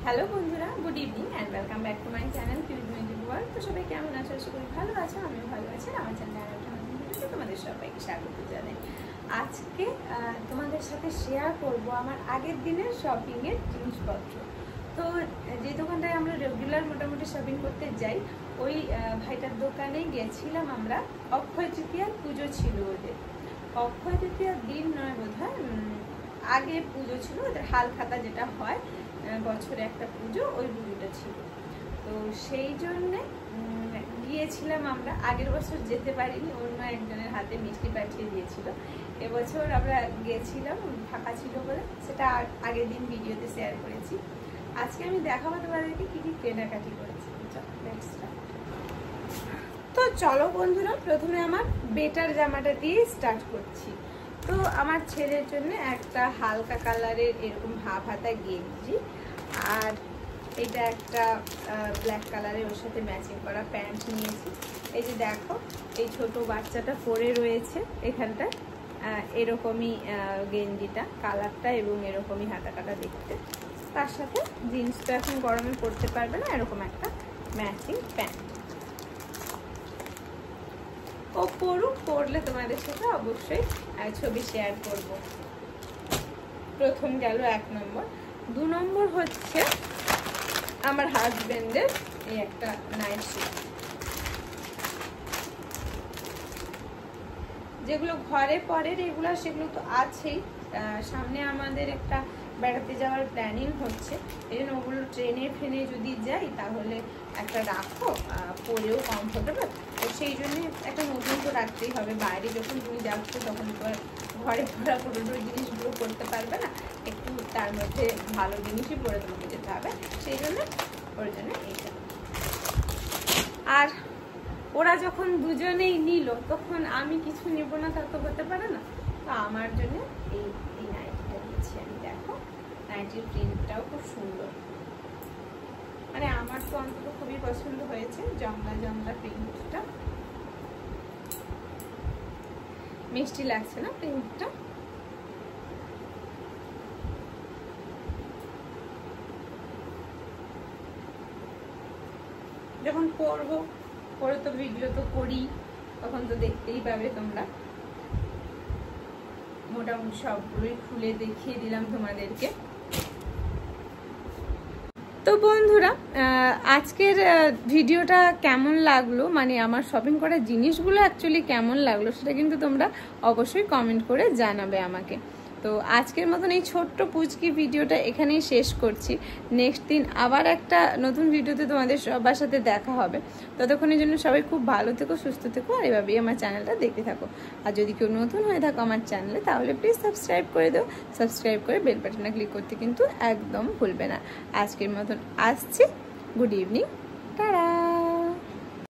Hello বন্ধুরা, good evening and welcome back to my channel কিউজিমেটিভ world. তো সবাই কেমন আছো? আশা করি ভালো আছো, আমিও ভালো আছি। আমার চ্যানেলে তোমাদের সবাইকে স্বাগত জানাই। আজকে তোমাদের সাথে শেয়ার করব আমার আগের দিনের শপিংয়ের জিনিসপত্র। তো যে দোকানটায় আমরা রেগুলার মোটামুটি শপিং করতে যাই, ওই ভাইটার দোকানে গেছিলাম আমরা। অক্ষয় তৃতীয়ার পুজো ছিল ওদের, অক্ষয় তৃতীয়ার দিন নয় বোধহয়, আগে পুজো ছিল ওদের। হালখাতা যেটা হয় বছরে একটা পুজো, ওই পুজোটা ছিল। তো সেই জন্যে গিয়েছিলাম আমরা। আগের বছর যেতে পারিনি, অন্য একজনের হাতে মিষ্টি পাঠিয়ে দিয়েছিল। এবছর আমরা গেছিলাম, ফাঁকা ছিল বলে, সেটা আগের দিন ভিডিওতে শেয়ার করেছি। আজকে আমি দেখাবো তোমাদেরকে কি কি কেনাকাটি করেছি। তো চলো বন্ধুরা, প্রথমে আমার বেটার জামাটা দিয়ে স্টার্ট করছি। তো আমার ছেলের জন্য একটা হালকা কালারের এরকম হাফ হাতা গেঞ্জি, আর এটা একটা ব্ল্যাক কালারের ওর সাথে ম্যাচিং করা প্যান্ট নিয়েছি। এই যে দেখো, এই ছোট বাচ্চাটা পরে রয়েছে এখানটা, এরকমই গেঞ্জিটা কালারটা এবং এরকমই হাতা কাটা দেখতে। তার সাথে জিন্সটা এখন গরমে পরতে পারবে না, এরকম একটা ম্যাচিং প্যান্ট। ও পড়ুক, পড়লে তোমাদের সাথে অবশ্যই ছবি শেয়ার করব। প্রথম গেল 1 নম্বর। 2 নম্বর হচ্ছে আমার হাজবেন্ডের এই একটা নাইট স্যুট, যেগুলো ঘরে পরে রেগুলার সেগুলো তো আছেই। সামনে আমাদের একটা বেড়াতে যাওয়ার প্ল্যানিং হচ্ছে, এই জন্য ওগুলো ট্রেনে ফ্রেনে যদি যাই তাহলে একটা রাখো, পরেও কমফোর্টেবল। তো সেই জন্য একটা নতুন তো রাখতেই হবে। বাইরে যখন তুমি যাচ্ছ তখন তো ঘরে পরা পুরোনো জিনিসগুলো করতে পারবে না, একটু তার মধ্যে ভালো জিনিসই পরে তোমাকে যেতে হবে। সেই জন্য ওর জন্য এইটা। আর ওরা যখন দুজনেই নিল, তখন আমি কিছু নেব না তা তো হতে পারে না। তো আমার জন্য এই নাইটিটা নিচ্ছি আমি। দেখো, নাইটির প্রিন্টটাও খুব সুন্দর, মানে আমার তো অন্তত খুবই পছন্দ হয়েছে। জমলা জমলা প্রিন্টটা, মিষ্টি লাগছে না প্রিন্টটা? যখন পরবো, পরে তো ভিডিও তো করি, তখন তো দেখতেই পাবে তোমরা। মোটামুটি সবগুলোই খুলে দেখিয়ে দিলাম তোমাদেরকে। তো বন্ধুরা, আজকের ভিডিওটা কেমন লাগলো, মানে আমার শপিং করা জিনিসগুলো অ্যাকচুয়ালি কেমন লাগলো, সেটা কিন্তু তোমরা অবশ্যই কমেন্ট করে জানাবে আমাকে। তো আজকের মতন এই ছোট্ট পুচকি ভিডিওটা এখানেই শেষ করছি। নেক্সট দিন আবার একটা নতুন ভিডিওতে তোমাদের সবার সাথে দেখা হবে। ততক্ষণের জন্য সবাই খুব ভালো থেকো, সুস্থ থেকো, আর এভাবেই আমার চ্যানেলটা দেখতে থাকো। আর যদি কেউ নতুন হয়ে থাকো আমার চ্যানেলে, তাহলে প্লিজ সাবস্ক্রাইব করে দাও। সাবস্ক্রাইব করে বেল বাটনে ক্লিক করতে কিন্তু একদম ভুলবে না। আজকের মতন আসছি। Good evening, tata.